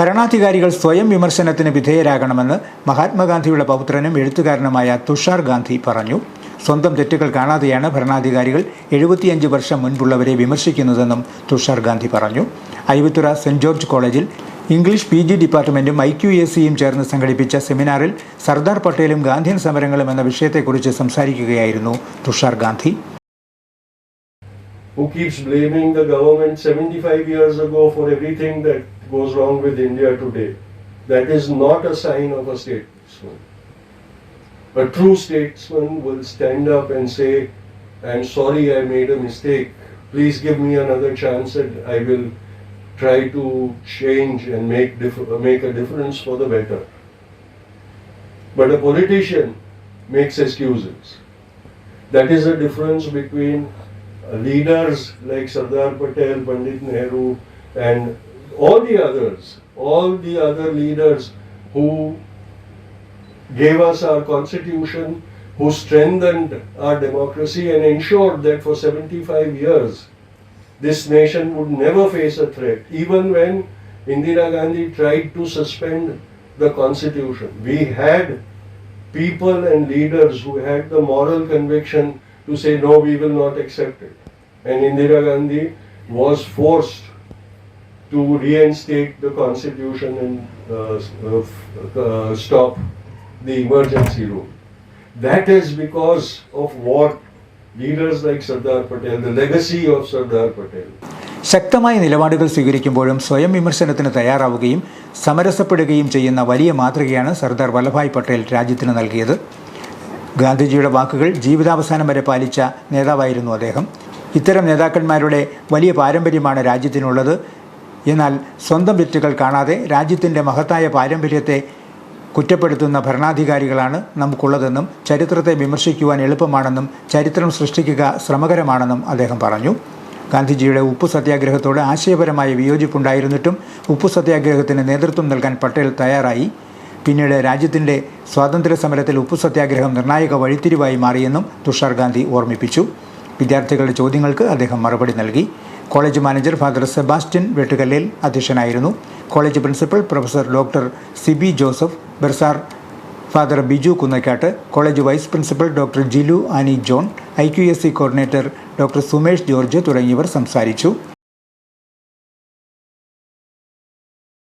ഭരണാധികാരികൾ സ്വയം വിമർശനത്തിന് വിധേയരാകണമെന്ന് മഹാത്മാഗാന്ധിയുടെ പൗത്രനും എഴുത്തുകാരനുമായ തുഷാർ ഗാന്ധി പറഞ്ഞു. സ്വന്തം തെറ്റുകൾ കാണാതെയാണ് ഭരണാധികാരികൾ 75 വർഷം മുൻപുള്ളവരെ വിമർശിക്കുന്നതെന്നും തുഷാർ ഗാന്ധി പറഞ്ഞു. അരുവിത്തുറ സെന്റ് ജോർജ് കോളേജിൽ ഇംഗ്ലീഷ് PG ഡിപ്പാർട്ട്മെന്റും IQACയും ചേർന്ന് സംഘടിപ്പിച്ച സെമിനാറിൽ സർദാർ പട്ടേലും ഗാന്ധിയൻ സമരങ്ങളും എന്ന വിഷയത്തെക്കുറിച്ച് സംസാരിക്കുകയായിരുന്നു Tushar Gandhi. Who keeps blaming the government 75 years ago for everything that goes wrong with India today. That is not a sign of a statesman. A true statesman will stand up and say, "I'm sorry, I made a mistake. Please give me another chance and I will try to change and make a difference for the better." But a politician makes excuses. That is the difference between leaders like Sardar Patel, Pandit Nehru and all the other leaders who gave us our constitution, who strengthened our democracy and ensured that for 75 years this nation would never face a threat. Even when Indira Gandhi tried to suspend the constitution, we had people and leaders who had the moral conviction to say, no, we will not accept it. And Indira Gandhi was forced to reinstate the constitution and stop the emergency rule. That is because of what leaders like Sardar Patel, the legacy of Sardar Patel. ശക്തമായ നിലപാടുകൾ സ്വീകരിക്കുമ്പോഴും സ്വയം വിമർശനത്തിന് തയ്യാറാവുകയും സമരസപ്പെടുകയും ചെയ്യുന്ന വലിയ മാതൃകയാണ് സർദാർ വല്ലഭായ് പട്ടേൽ രാജ്യത്തിന് നൽകിയത്. ഗാന്ധിജിയുടെ വാക്കുകൾ ജീവിതാവസാനം വരെ പാലിച്ച നേതാവായിരുന്നു അദ്ദേഹം. ഇത്തരം നേതാക്കന്മാരുടെ വലിയ പാരമ്പര്യമാണ് രാജ്യത്തിനുള്ളത്. എന്നാൽ സ്വന്തം തെറ്റുകൾ കാണാതെ രാജ്യത്തിൻ്റെ മഹത്തായ പാരമ്പര്യത്തെ കുറ്റപ്പെടുത്തുന്ന ഭരണാധികാരികളാണ് നമുക്കുള്ളതെന്നും ചരിത്രത്തെ വിമർശിക്കുവാൻ എളുപ്പമാണെന്നും ചരിത്രം സൃഷ്ടിക്കുക ശ്രമകരമാണെന്നും അദ്ദേഹം പറഞ്ഞു. ഗാന്ധിജിയുടെ ഉപ്പു സത്യാഗ്രഹത്തോട് ആശയപരമായ വിയോജിപ്പുണ്ടായിരുന്നിട്ടും ഉപ്പു സത്യാഗ്രഹത്തിന് നേതൃത്വം നൽകാൻ പട്ടേൽ തയ്യാറായി. പിന്നീട് രാജ്യത്തിൻ്റെ സ്വാതന്ത്ര്യ സമരത്തിൽ ഉപ്പു സത്യാഗ്രഹം നിർണായക വഴിത്തിരിവായി മാറിയെന്നും തുഷാർ ഗാന്ധി ഓർമ്മിപ്പിച്ചു. വിദ്യാർത്ഥികളുടെ ചോദ്യങ്ങൾക്ക് അദ്ദേഹം മറുപടി നൽകി. College manager father Sebastian Vettukallel അധ്യക്ഷനായിരുന്നു. College principal professor doctor Sibi Joseph bursar, father Biju Kunnakkattu, college vice principal doctor Jilu Annie John, IQAC coordinator doctor Sumesh George തുടങ്ങിയവർ സംസാരിച്ചു.